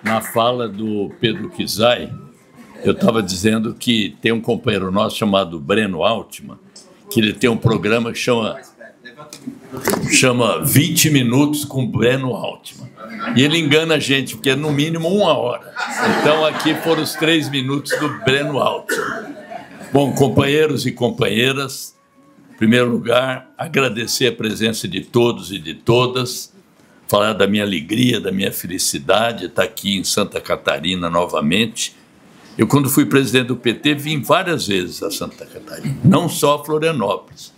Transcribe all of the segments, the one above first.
Na fala do Pedro Kizai, eu estava dizendo que tem um companheiro nosso chamado Breno Altman, que ele tem um programa que chama 20 Minutos com Breno Altman. E ele engana a gente, porque é no mínimo 1 hora. Então aqui foram os 3 minutos do Breno Altman. Bom, companheiros e companheiras, em primeiro lugar, agradecer a presença de todos e de todas, falar da minha alegria, da minha felicidade, estar aqui em Santa Catarina novamente. Eu, quando fui presidente do PT, vim várias vezes a Santa Catarina, não só a Florianópolis.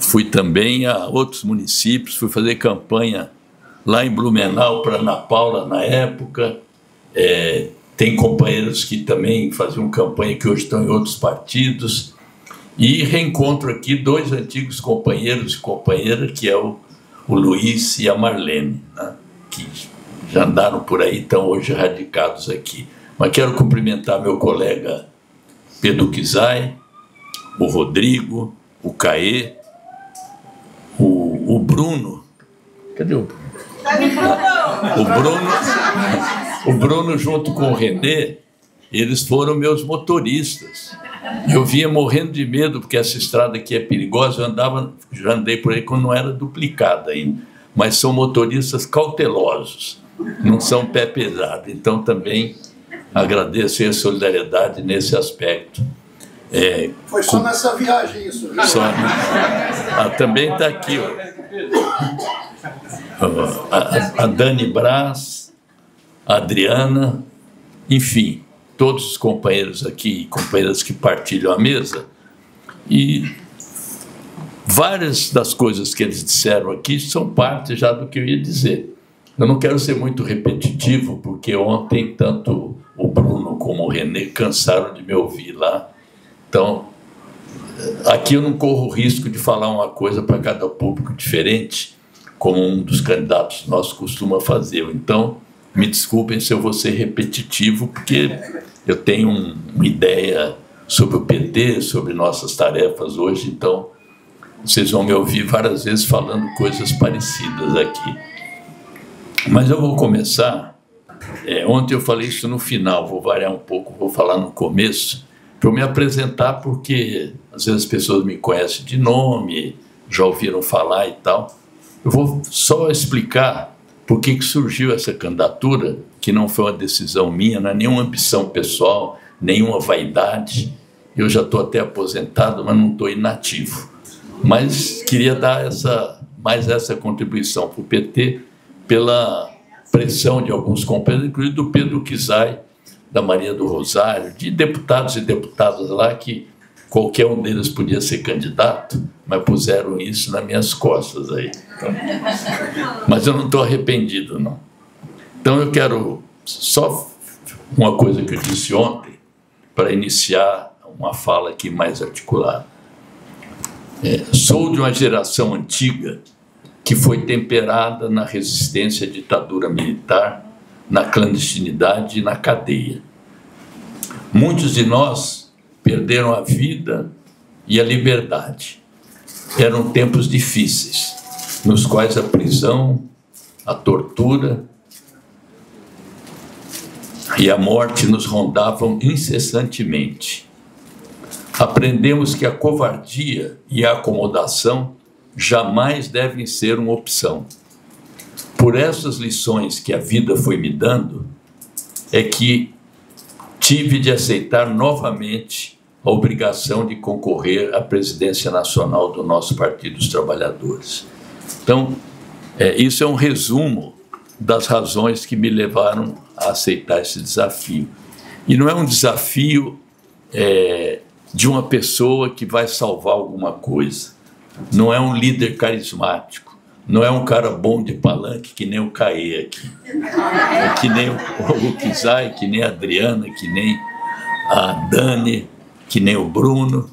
Fui também a outros municípios, fui fazer campanha lá em Blumenau para Ana Paula na época. Tem companheiros que também faziam campanha que hoje estão em outros partidos. E reencontro aqui 2 antigos companheiros e companheiras, que é o Luiz e a Marlene, né, que já andaram por aí, estão hoje radicados aqui. Mas quero cumprimentar meu colega Pedro Kizai, o Rodrigo, o Caê, o Bruno. Cadê o Bruno? O Bruno junto com o Renê, eles foram meus motoristas. Eu vinha morrendo de medo, porque essa estrada aqui é perigosa. Já andei por aí quando não era duplicada ainda. Mas são motoristas cautelosos, não são pé pesado. Então também agradeço a solidariedade nesse aspecto. Foi só nessa viagem isso, viu? Só, também está aqui, a Dani Brás, a Adriana, enfim, todos os companheiros aqui, companheiras que partilham a mesa, e várias das coisas que eles disseram aqui são parte já do que eu ia dizer. Eu não quero ser muito repetitivo, porque ontem tanto o Bruno como o Renê cansaram de me ouvir lá. Então, aqui eu não corro o risco de falar uma coisa para cada público diferente, como um dos candidatos nossos costuma fazer. Então, me desculpem se eu vou ser repetitivo, porque eu tenho uma ideia sobre o PT, sobre nossas tarefas hoje, então vocês vão me ouvir várias vezes falando coisas parecidas aqui. Mas eu vou começar. Ontem eu falei isso no final, vou variar um pouco, vou falar no começo, para eu me apresentar, porque às vezes as pessoas me conhecem de nome, já ouviram falar e tal. Eu vou só explicar por que surgiu essa candidatura, que não foi uma decisão minha, não é nenhuma ambição pessoal, nenhuma vaidade. Eu já estou até aposentado, mas não estou inativo. Mas queria dar mais essa contribuição para o PT, pela pressão de alguns companheiros, inclusive do Pedro Kizai, da Maria do Rosário, de deputados e deputadas lá, que qualquer um deles podia ser candidato, mas puseram isso nas minhas costas aí. Então, mas eu não estou arrependido, não. Então eu quero só uma coisa que eu disse ontem, para iniciar uma fala aqui mais articulada. Sou de uma geração antiga que foi temperada na resistência à ditadura militar, na clandestinidade e na cadeia. Muitos de nós perderam a vida e a liberdade. Eram tempos difíceis, nos quais a prisão, a tortura e a morte nos rondavam incessantemente. Aprendemos que a covardia e a acomodação jamais devem ser uma opção. Por essas lições que a vida foi me dando, é que tive de aceitar novamente a obrigação de concorrer à presidência nacional do nosso Partido dos Trabalhadores. Então, isso é um resumo das razões que me levaram a aceitar esse desafio. E não é um desafio de uma pessoa que vai salvar alguma coisa. Não é um líder carismático. Não é um cara bom de palanque, que nem o Caê aqui. Que nem o Kizai, que nem a Adriana, que nem a Dani, que nem o Bruno,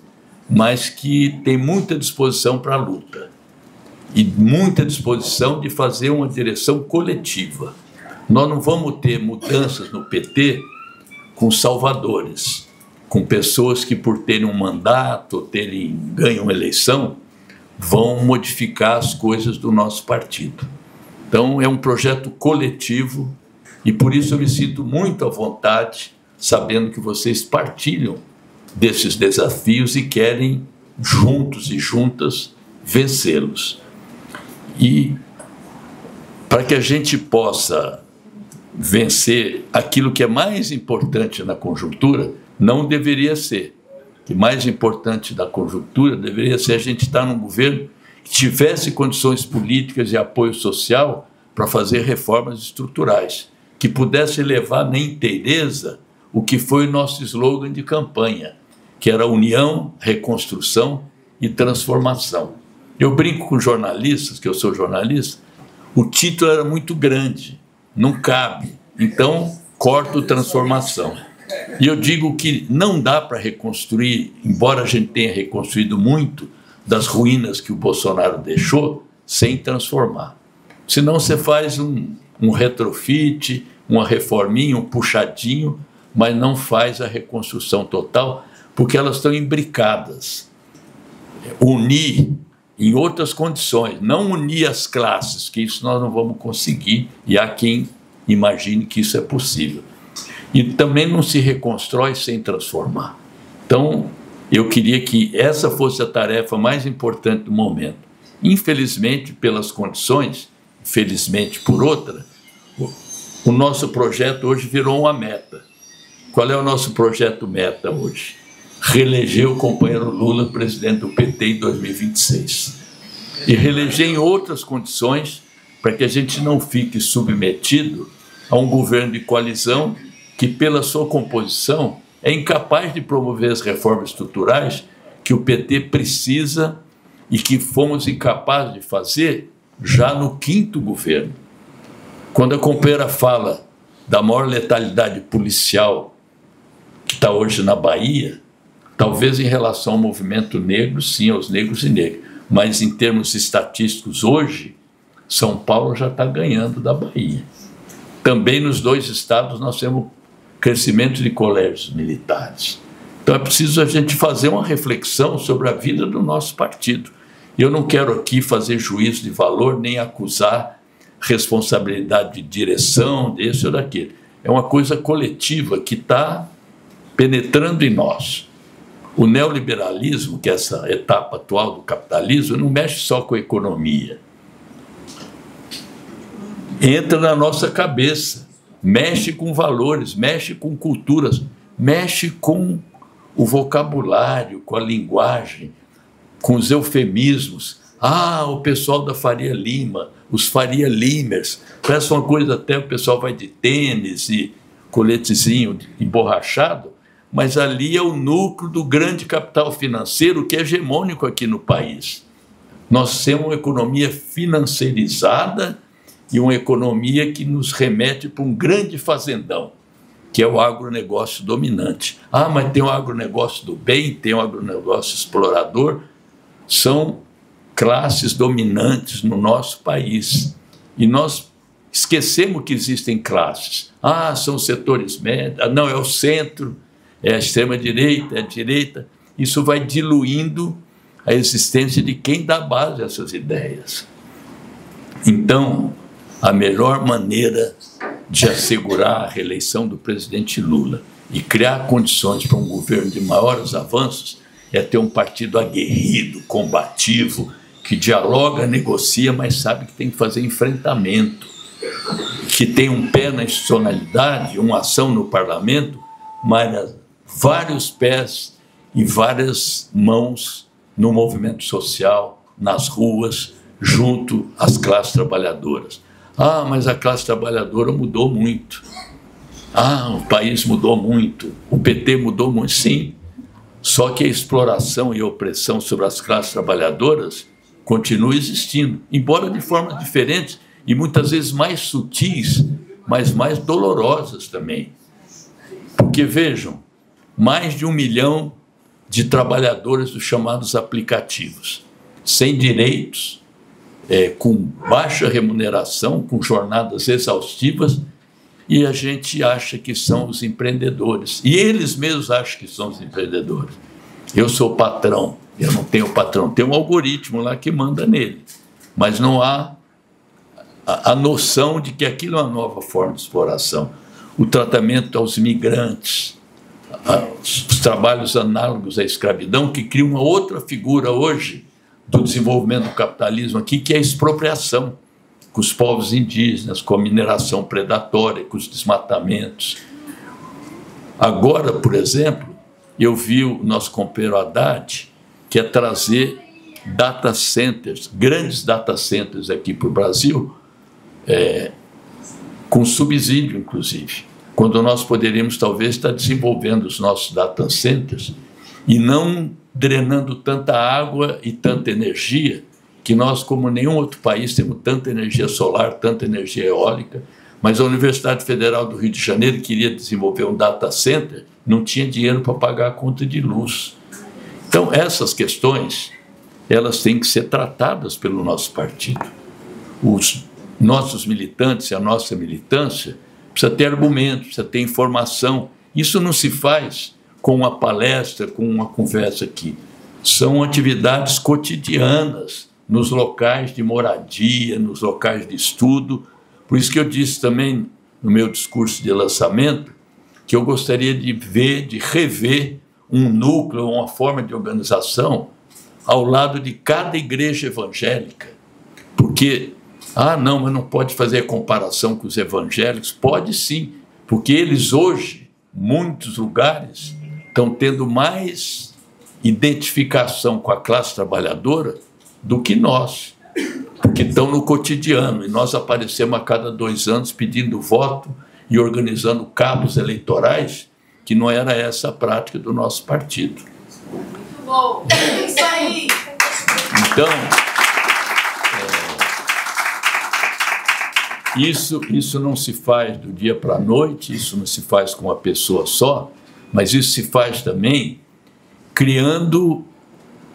mas que tem muita disposição para a luta. E muita disposição de fazer uma direção coletiva. Nós não vamos ter mudanças no PT com salvadores, com pessoas que, por terem um mandato, ganham uma eleição, vão modificar as coisas do nosso partido. Então, é um projeto coletivo e por isso eu me sinto muito à vontade, sabendo que vocês partilham desses desafios e querem, juntos e juntas, vencê-los. E para que a gente possa vencer aquilo que é mais importante na conjuntura, não deveria ser. O mais importante da conjuntura deveria ser a gente estar num governo que tivesse condições políticas e apoio social para fazer reformas estruturais, que pudesse levar na inteireza o que foi o nosso slogan de campanha, que era união, reconstrução e transformação. Eu brinco com jornalistas, que eu sou jornalista, o título era muito grande, não cabe, então corto transformação. E eu digo que não dá para reconstruir, embora a gente tenha reconstruído muito das ruínas que o Bolsonaro deixou, sem transformar. Senão você faz um retrofit, uma reforminha, um puxadinho, mas não faz a reconstrução total, porque elas estão imbricadas. Unir em outras condições, não unir as classes, que isso nós não vamos conseguir, e há quem imagine que isso é possível. E também não se reconstrói sem transformar. Então, eu queria que essa fosse a tarefa mais importante do momento. Infelizmente, pelas condições, felizmente por outra, o nosso projeto hoje virou uma meta. Qual é o nosso projeto meta hoje? Reeleger o companheiro Lula presidente do PT em 2026. E reeleger em outras condições para que a gente não fique submetido a um governo de coalizão que, pela sua composição, é incapaz de promover as reformas estruturais que o PT precisa e que fomos incapazes de fazer já no 5º governo. Quando a companheira fala da maior letalidade policial que está hoje na Bahia, talvez em relação ao movimento negro, sim, aos negros e negras, mas em termos estatísticos hoje, São Paulo já está ganhando da Bahia. Também nos 2 estados nós temos crescimento de colégios militares. Então é preciso a gente fazer uma reflexão sobre a vida do nosso partido. Eu não quero aqui fazer juízo de valor, nem acusar responsabilidade de direção, desse ou daquele. É uma coisa coletiva que está penetrando em nós. O neoliberalismo, que é essa etapa atual do capitalismo, não mexe só com a economia. Entra na nossa cabeça, mexe com valores, mexe com culturas, mexe com o vocabulário, com a linguagem, com os eufemismos. Ah, o pessoal da Faria Lima, os Faria Limers, parece uma coisa até o pessoal vai de tênis e coletezinho emborrachado, mas ali é o núcleo do grande capital financeiro que é hegemônico aqui no país. Nós temos uma economia financeirizada e uma economia que nos remete para um grande fazendão, que é o agronegócio dominante. Ah, mas tem o agronegócio do bem, tem o agronegócio explorador, são classes dominantes no nosso país. E nós esquecemos que existem classes. Ah, são setores médios, não, é o centro, é a extrema-direita, é a direita. Isso vai diluindo a existência de quem dá base a essas ideias. Então, a melhor maneira de assegurar a reeleição do presidente Lula e criar condições para um governo de maiores avanços é ter um partido aguerrido, combativo, que dialoga, negocia, mas sabe que tem que fazer enfrentamento, que tem um pé na institucionalidade, uma ação no parlamento, mas vários pés e várias mãos no movimento social, nas ruas, junto às classes trabalhadoras. Ah, mas a classe trabalhadora mudou muito. Ah, o país mudou muito, o PT mudou muito, sim. Só que a exploração e a opressão sobre as classes trabalhadoras continua existindo, embora de formas diferentes e muitas vezes mais sutis, mas mais dolorosas também. Porque, vejam, mais de 1 milhão de trabalhadores dos chamados aplicativos, sem direitos, com baixa remuneração, com jornadas exaustivas, e a gente acha que são os empreendedores. E eles mesmos acham que são os empreendedores. Eu sou patrão, eu não tenho patrão. Tem um algoritmo lá que manda nele. Mas não há a noção de que aquilo é uma nova forma de exploração. O tratamento aos imigrantes, os trabalhos análogos à escravidão, que cria uma outra figura hoje do desenvolvimento do capitalismo aqui, que é a expropriação com os povos indígenas, com a mineração predatória, com os desmatamentos. Agora, por exemplo, eu vi o nosso companheiro Haddad, que é trazer data centers, grandes data centers aqui para o Brasil, com subsídio, inclusive, quando nós poderíamos, talvez, estar desenvolvendo os nossos data centers e não drenando tanta água e tanta energia, que nós, como nenhum outro país, temos tanta energia solar, tanta energia eólica, mas a Universidade Federal do Rio de Janeiro queria desenvolver um data center, não tinha dinheiro para pagar a conta de luz. Então, essas questões, elas têm que ser tratadas pelo nosso partido. Os nossos militantes e a nossa militância precisa ter argumentos, precisa ter informação. Isso não se faz com uma palestra, com uma conversa aqui. São atividades cotidianas, nos locais de moradia, nos locais de estudo. Por isso que eu disse também no meu discurso de lançamento que eu gostaria de ver, de rever um núcleo, uma forma de organização ao lado de cada igreja evangélica. Porque, não, mas não pode fazer comparação com os evangélicos. Pode sim, porque eles hoje, muitos lugares, estão tendo mais identificação com a classe trabalhadora do que nós, porque estão no cotidiano, e nós aparecemos a cada 2 anos pedindo voto e organizando cabos eleitorais, que não era essa a prática do nosso partido. Muito bom, é isso aí! Então, isso não se faz do dia para a noite, isso não se faz com uma pessoa só, mas isso se faz também criando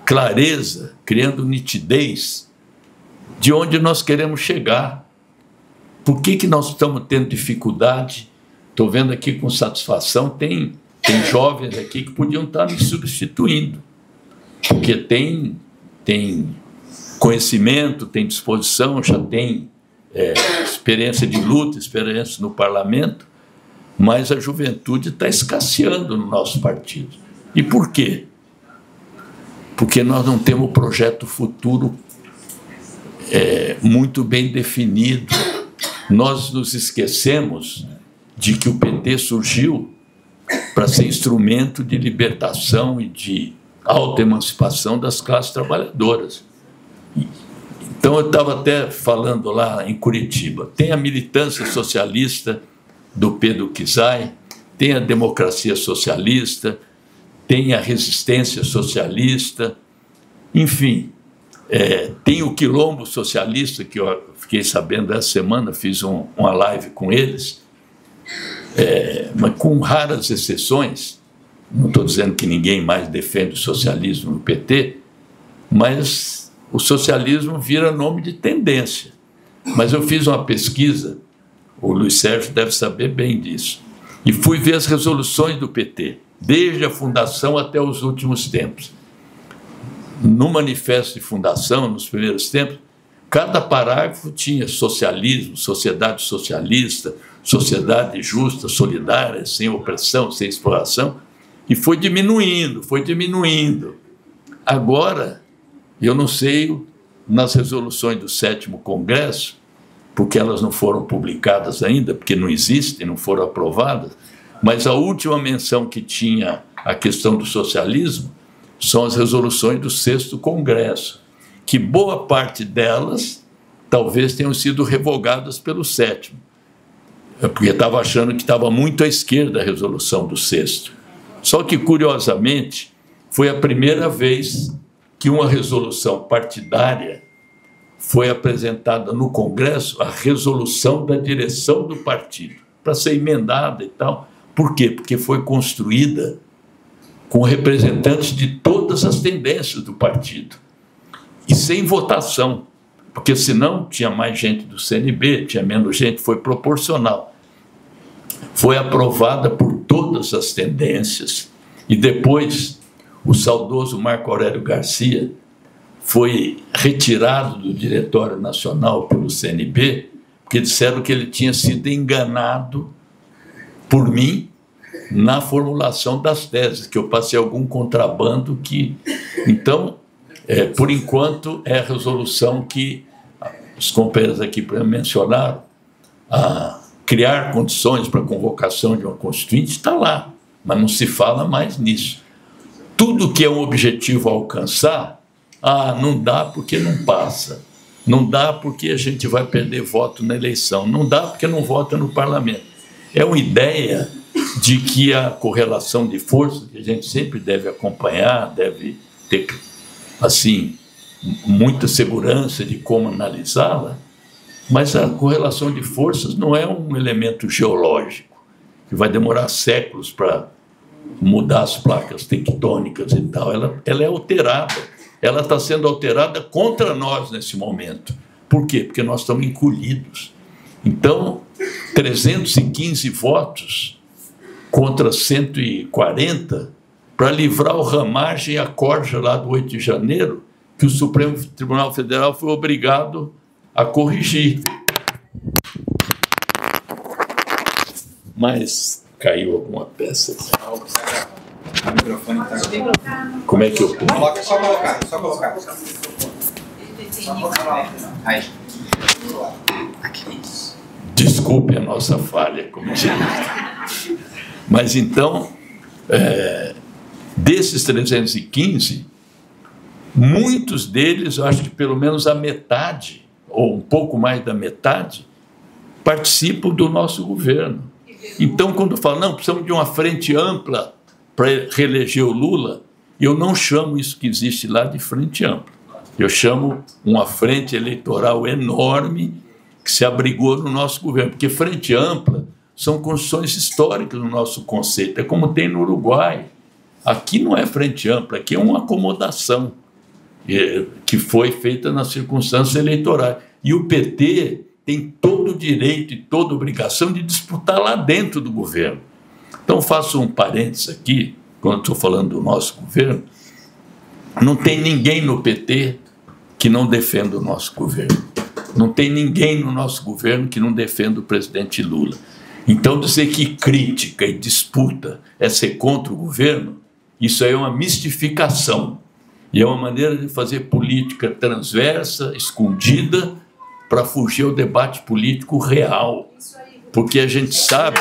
clareza, criando nitidez de onde nós queremos chegar. Por que nós estamos tendo dificuldade? Estou vendo aqui com satisfação, tem jovens aqui que podiam estar me substituindo, porque tem conhecimento, tem disposição, já tem experiência de luta, experiência no parlamento, mas a juventude está escasseando no nosso partido. E por quê? Porque nós não temos um projeto futuro muito bem definido. Nós nos esquecemos de que o PT surgiu para ser instrumento de libertação e de autoemancipação das classes trabalhadoras. Então, eu estava até falando lá em Curitiba, tem a militância socialista do Pedro Kizai, tem a democracia socialista, tem a resistência socialista, enfim, tem o quilombo socialista, que eu fiquei sabendo essa semana, fiz uma live com eles, mas com raras exceções. Não estou dizendo que ninguém mais defende o socialismo no PT, mas o socialismo vira nome de tendência. Mas eu fiz uma pesquisa, o Luiz Sérgio deve saber bem disso, e fui ver as resoluções do PT, desde a fundação até os últimos tempos. No manifesto de fundação, nos primeiros tempos, cada parágrafo tinha socialismo, sociedade socialista, sociedade justa, solidária, sem opressão, sem exploração, e foi diminuindo, foi diminuindo. Agora, eu não sei, nas resoluções do 7º Congresso, porque elas não foram publicadas ainda, porque não existem, não foram aprovadas, mas a última menção que tinha a questão do socialismo são as resoluções do 6º Congresso, que boa parte delas talvez tenham sido revogadas pelo 7º, porque estava achando que estava muito à esquerda a resolução do 6º. Só que, curiosamente, foi a primeira vez que uma resolução partidária foi apresentada no Congresso, a resolução da direção do partido, para ser emendada e tal. Por quê? Porque foi construída com representantes de todas as tendências do partido, e sem votação, porque senão tinha mais gente do CNB, tinha menos gente, foi proporcional. Foi aprovada por todas as tendências, e depois o saudoso Marco Aurélio Garcia foi retirado do Diretório Nacional pelo CNB, porque disseram que ele tinha sido enganado por mim na formulação das teses, que eu passei algum contrabando que... Então, por enquanto, é a resolução que os companheiros aqui mencionaram, a criar condições para a convocação de uma constituinte, está lá, mas não se fala mais nisso. Tudo que é um objetivo a alcançar, não dá porque não passa, não dá porque a gente vai perder voto na eleição, não dá porque não vota no parlamento. É uma ideia de que a correlação de forças, que a gente sempre deve acompanhar, deve ter, assim, muita segurança de como analisá-la, mas a correlação de forças não é um elemento geológico, que vai demorar séculos para mudar as placas tectônicas e tal. Ela é alterada, ela está sendo alterada contra nós nesse momento. Por quê? Porque nós estamos encolhidos. Então, 315 votos contra 140 para livrar o Ramagem e a Corja lá do 8 de janeiro, que o Supremo Tribunal Federal foi obrigado a corrigir. Mas caiu alguma peça. O microfone está... Como é que eu ponho? Coloca, só colocar. Aí. Desculpe a nossa falha, como diz. Mas então, desses 315, muitos deles, eu acho que pelo menos a metade, ou um pouco mais da metade, participam do nosso governo. Então, quando falam, não, precisamos de uma frente ampla para reeleger o Lula, eu não chamo isso que existe lá de frente ampla. Eu chamo uma frente eleitoral enorme que se abrigou no nosso governo, porque frente ampla são construções históricas no nosso conceito, é como tem no Uruguai. Aqui não é frente ampla, aqui é uma acomodação que foi feita nas circunstâncias eleitorais. E o PT tem todo o direito e toda a obrigação de disputar lá dentro do governo. Então, faço um parênteses aqui, quando estou falando do nosso governo, não tem ninguém no PT que não defenda o nosso governo. Não tem ninguém no nosso governo que não defenda o presidente Lula. Então, dizer que crítica e disputa é ser contra o governo, isso aí é uma mistificação. E é uma maneira de fazer política transversa, escondida, para fugir ao debate político real. Porque a gente sabe...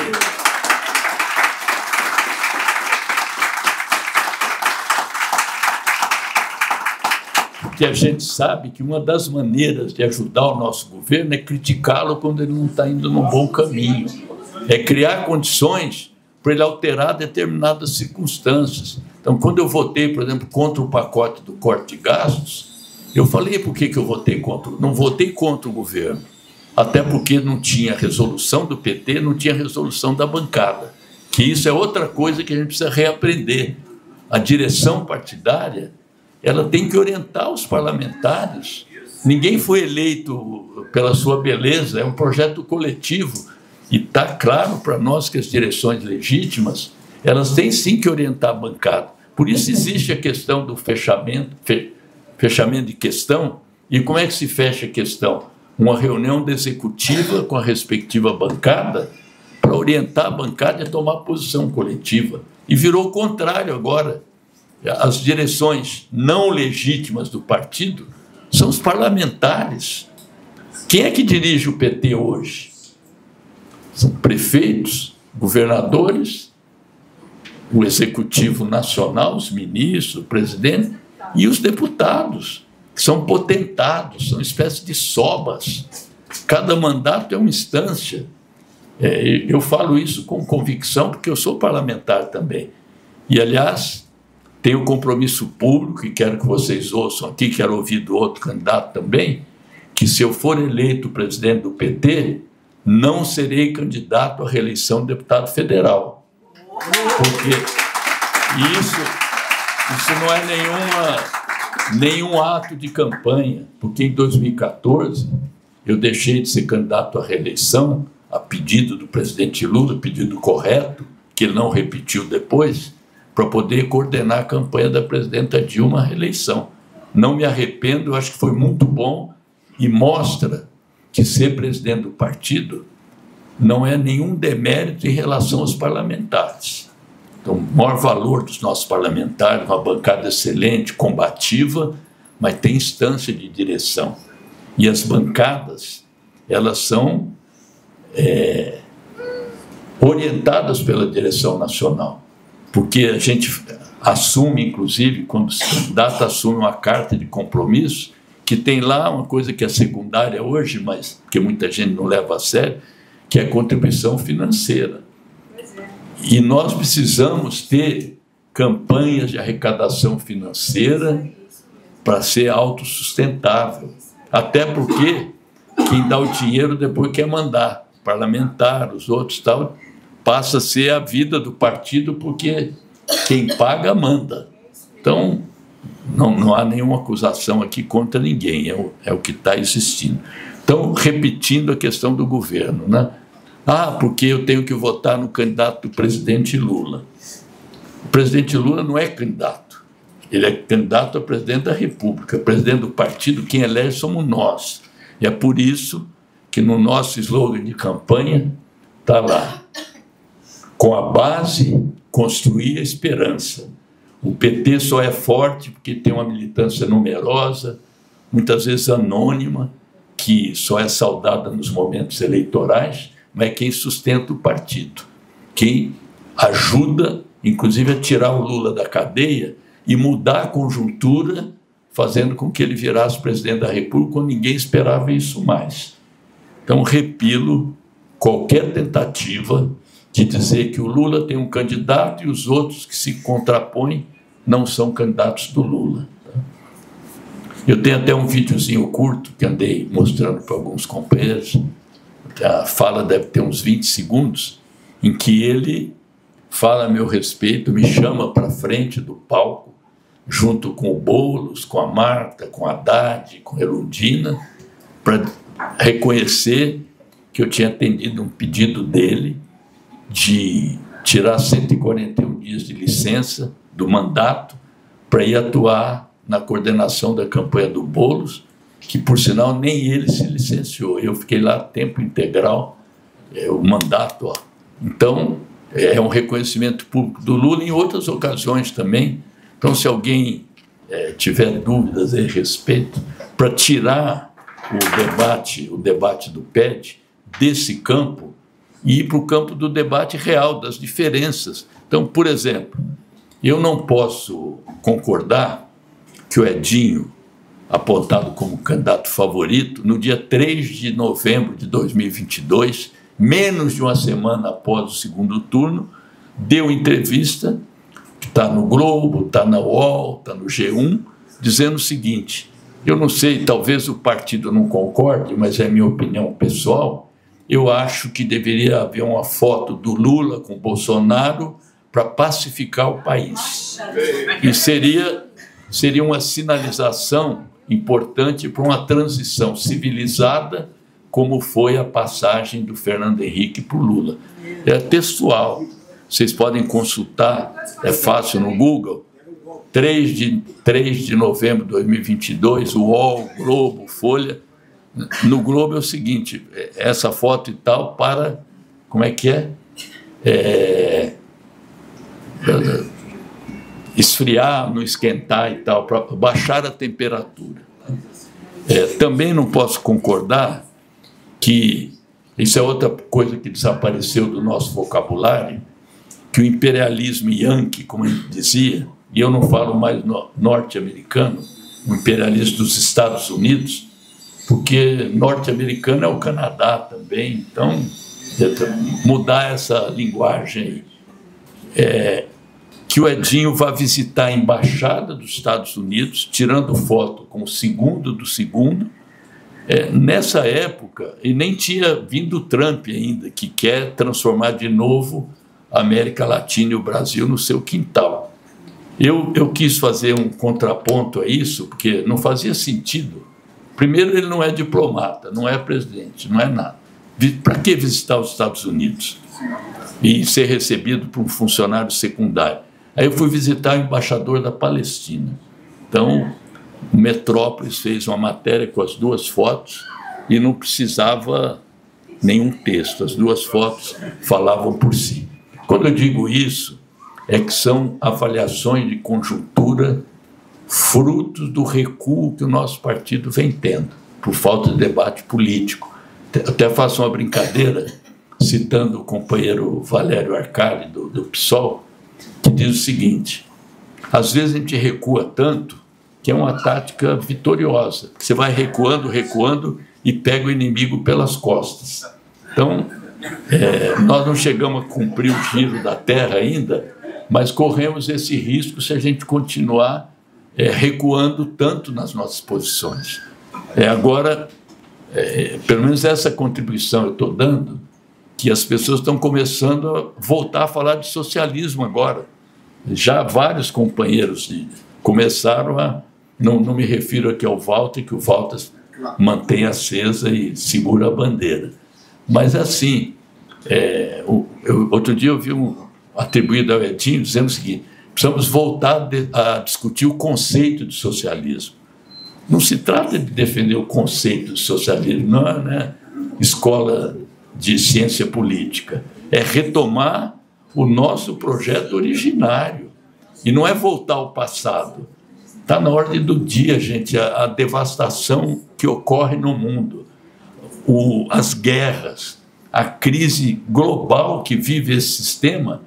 Porque a gente sabe que uma das maneiras de ajudar o nosso governo é criticá-lo quando ele não está indo no bom caminho. É criar condições para ele alterar determinadas circunstâncias. Então, quando eu votei, por exemplo, contra o pacote do corte de gastos, eu falei por que eu votei contra. Não votei contra o governo, até porque não tinha resolução do PT, não tinha resolução da bancada, que isso é outra coisa que a gente precisa reaprender. A direção partidária, ela tem que orientar os parlamentares. Ninguém foi eleito pela sua beleza, é um projeto coletivo. E está claro para nós que as direções legítimas, elas têm sim que orientar a bancada. Por isso existe a questão do fechamento de questão. E como é que se fecha a questão? Uma reunião da executiva com a respectiva bancada para orientar a bancada a tomar posição coletiva. E virou o contrário agora. As direções não legítimas do partido são os parlamentares. Quem é que dirige o PT hoje? São prefeitos, governadores, o executivo nacional, os ministros, o presidente e os deputados, que são potentados, são uma espécie de sobas. Cada mandato é uma instância. Eu falo isso com convicção, porque eu sou parlamentar também. E, aliás, tenho compromisso público, e quero que vocês ouçam aqui, quero ouvir do outro candidato também, que se eu for eleito presidente do PT, não serei candidato à reeleição de deputado federal. Porque isso não é nenhum ato de campanha, porque em 2014 eu deixei de ser candidato à reeleição, a pedido do presidente Lula, pedido correto, que ele não repetiu depois, para poder coordenar a campanha da presidenta Dilma à reeleição. Não me arrependo, eu acho que foi muito bom e mostra que ser presidente do partido não é nenhum demérito em relação aos parlamentares. Então, o maior valor dos nossos parlamentares, uma bancada excelente, combativa, mas tem instância de direção. E as bancadas, elas são orientadas pela direção nacional, porque a gente assume, inclusive, quando o candidato assume uma carta de compromisso, que tem lá uma coisa que é secundária hoje, mas que muita gente não leva a sério, que é a contribuição financeira. E nós precisamos ter campanhas de arrecadação financeira para ser autossustentável. Até porque quem dá o dinheiro depois quer mandar. Parlamentar, os outros tal, passa a ser a vida do partido, porque quem paga manda. Então, não há nenhuma acusação aqui contra ninguém, é o que está existindo. Então, repetindo a questão do governo, né? Porque eu tenho que votar no candidato do presidente Lula. O presidente Lula não é candidato, ele é candidato a presidente da República. O presidente do partido, quem elege somos nós. E é por isso que no nosso slogan de campanha está lá: com a base, construir a esperança. O PT só é forte porque tem uma militância numerosa, muitas vezes anônima, que só é saudada nos momentos eleitorais, mas é quem sustenta o partido, quem ajuda, inclusive, a tirar o Lula da cadeia e mudar a conjuntura, fazendo com que ele virasse presidente da República, quando ninguém esperava isso mais. Então, repilo qualquer tentativa de dizer que o Lula tem um candidato e os outros que se contrapõem não são candidatos do Lula. Eu tenho até um videozinho curto que andei mostrando para alguns companheiros, a fala deve ter uns 20 segundos, em que ele fala a meu respeito, me chama para frente do palco, junto com o Boulos, com a Marta, com a Haddad, com a Erundina, para reconhecer que eu tinha atendido um pedido dele de tirar 141 dias de licença do mandato para ir atuar na coordenação da campanha do Boulos, que, por sinal, nem ele se licenciou. Eu fiquei lá tempo integral, o mandato. Então, é um reconhecimento público do Lula em outras ocasiões também. Então, se alguém tiver dúvidas a respeito, para tirar o debate do PED desse campo e ir para o campo do debate real, das diferenças. Então, por exemplo, eu não posso concordar que o Edinho, apontado como candidato favorito, no dia 3 de novembro de 2022, menos de uma semana após o segundo turno, deu entrevista, que está no Globo, está na UOL, está no G1, dizendo o seguinte: eu não sei, talvez o partido não concorde, mas é minha opinião pessoal, eu acho que deveria haver uma foto do Lula com Bolsonaro para pacificar o país. E seria uma sinalização importante para uma transição civilizada, como foi a passagem do Fernando Henrique para o Lula. É textual, vocês podem consultar, é fácil no Google, 3 de novembro de 2022, o UOL, Globo, Folha. No Globo é o seguinte, essa foto e tal para, como é que é? Esfriar, não esquentar e tal, para baixar a temperatura. Também não posso concordar que, isso é outra coisa que desapareceu do nosso vocabulário, que o imperialismo yankee, como ele dizia, e eu não falo mais norte-americano, o imperialismo dos Estados Unidos, porque norte-americano é o Canadá também, então, mudar essa linguagem aí. Que o Edinho vá visitar a embaixada dos Estados Unidos, tirando foto com o segundo do segundo. Nessa época, e nem tinha vindo o Trump ainda, que quer transformar de novo a América Latina e o Brasil no seu quintal. Eu quis fazer um contraponto a isso, porque não fazia sentido. Primeiro, ele não é diplomata, não é presidente, não é nada. Para que visitar os Estados Unidos e ser recebido por um funcionário secundário? Aí eu fui visitar o embaixador da Palestina. Então, o Metrópolis fez uma matéria com as duas fotos e não precisava nenhum texto, as duas fotos falavam por si. Quando eu digo isso, é que são avaliações de conjuntura frutos do recuo que o nosso partido vem tendo, por falta de debate político. Até faço uma brincadeira, citando o companheiro Valério Arcari, do PSOL, que diz o seguinte: às vezes a gente recua tanto que é uma tática vitoriosa, que você vai recuando, recuando e pega o inimigo pelas costas. Então, nós não chegamos a cumprir o giro da Terra ainda, mas corremos esse risco se a gente continuar recuando tanto nas nossas posições. Agora, pelo menos essa contribuição eu estou dando, que as pessoas estão começando a voltar a falar de socialismo agora. Já vários companheiros começaram a... Não me refiro aqui ao Walter, que o Walter mantém acesa e segura a bandeira. Mas assim, outro dia eu vi atribuído ao Edinho dizendo o seguinte: precisamos voltar a discutir o conceito de socialismo. Não se trata de defender o conceito de socialismo, não é, né? Escola de ciência política. É retomar o nosso projeto originário. E não é voltar ao passado. Está na ordem do dia, gente, a devastação que ocorre no mundo, as guerras, a crise global que vive esse sistema,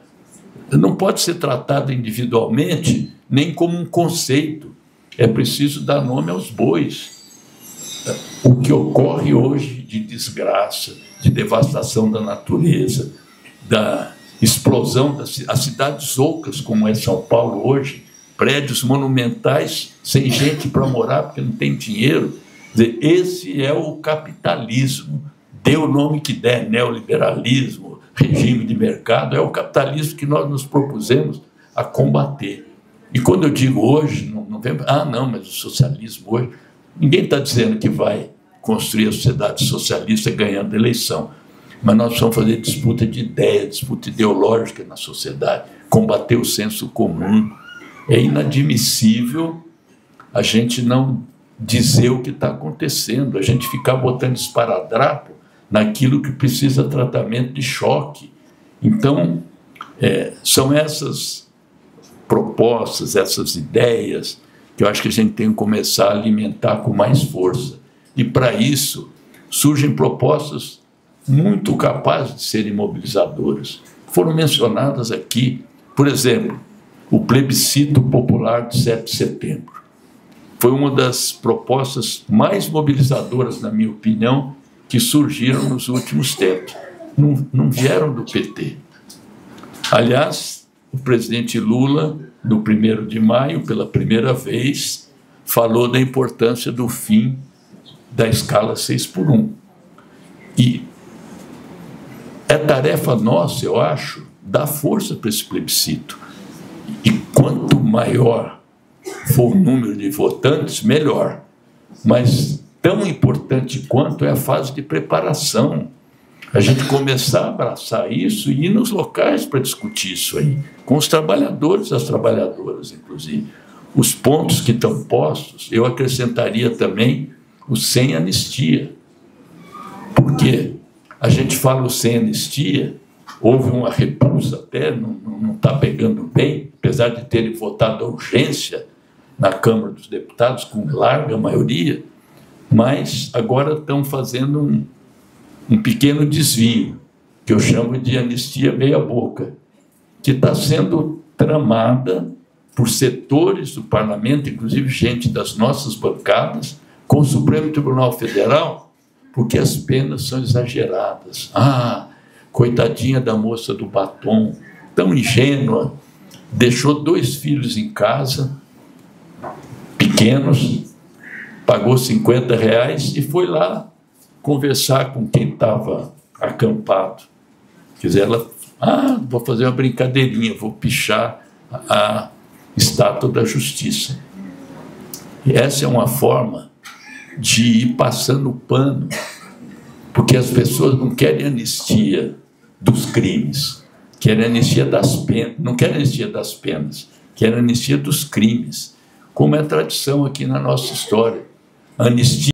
não pode ser tratada individualmente, nem como um conceito. É preciso dar nome aos bois. O que ocorre hoje de desgraça, de devastação da natureza, da explosão das cidades ocas, como é São Paulo hoje, prédios monumentais sem gente para morar porque não tem dinheiro. Quer dizer, esse é o capitalismo. Dê o nome que der, neoliberalismo, regime de mercado, é o capitalismo que nós nos propusemos a combater. E quando eu digo hoje, não vem... não, mas o socialismo hoje... Ninguém está dizendo que vai construir a sociedade socialista ganhando eleição, mas nós precisamos fazer disputa de ideias, disputa ideológica na sociedade, combater o senso comum. É inadmissível a gente não dizer o que está acontecendo, a gente ficar botando esparadrapo naquilo que precisa tratamento de choque. Então, são essas propostas, essas ideias que eu acho que a gente tem que começar a alimentar com mais força. E, para isso, surgem propostas muito capazes de serem mobilizadoras. Foram mencionadas aqui, por exemplo, o plebiscito popular de 7 de setembro. Foi uma das propostas mais mobilizadoras, na minha opinião, que surgiram nos últimos tempos. Não vieram do PT. Aliás, o presidente Lula, no 1º de maio, pela primeira vez, falou da importância do fim da escala 6x1. E é tarefa nossa, eu acho, dar força para esse plebiscito. E quanto maior for o número de votantes, melhor. Mas tão importante quanto é a fase de preparação. A gente começar a abraçar isso e ir nos locais para discutir isso aí, com os trabalhadores e as trabalhadoras, inclusive. Os pontos que estão postos, eu acrescentaria também o sem anistia. Porque a gente fala o sem anistia, houve uma repulsa até, não está pegando bem, apesar de terem votado a urgência na Câmara dos Deputados, com larga maioria, mas agora estão fazendo um pequeno desvio, que eu chamo de anistia meia-boca, que está sendo tramada por setores do parlamento, inclusive gente das nossas bancadas, com o Supremo Tribunal Federal, porque as penas são exageradas. Coitadinha da moça do batom, tão ingênua, deixou 2 filhos em casa, pequenos, pagou R$50 e foi lá conversar com quem estava acampado. Quer dizer, ela, vou fazer uma brincadeirinha, vou pichar a estátua da justiça. E essa é uma forma de ir passando o pano, porque as pessoas não querem anistia dos crimes, querem anistia das penas, não querem anistia das penas, querem anistia dos crimes, como é a tradição aqui na nossa história. Anistia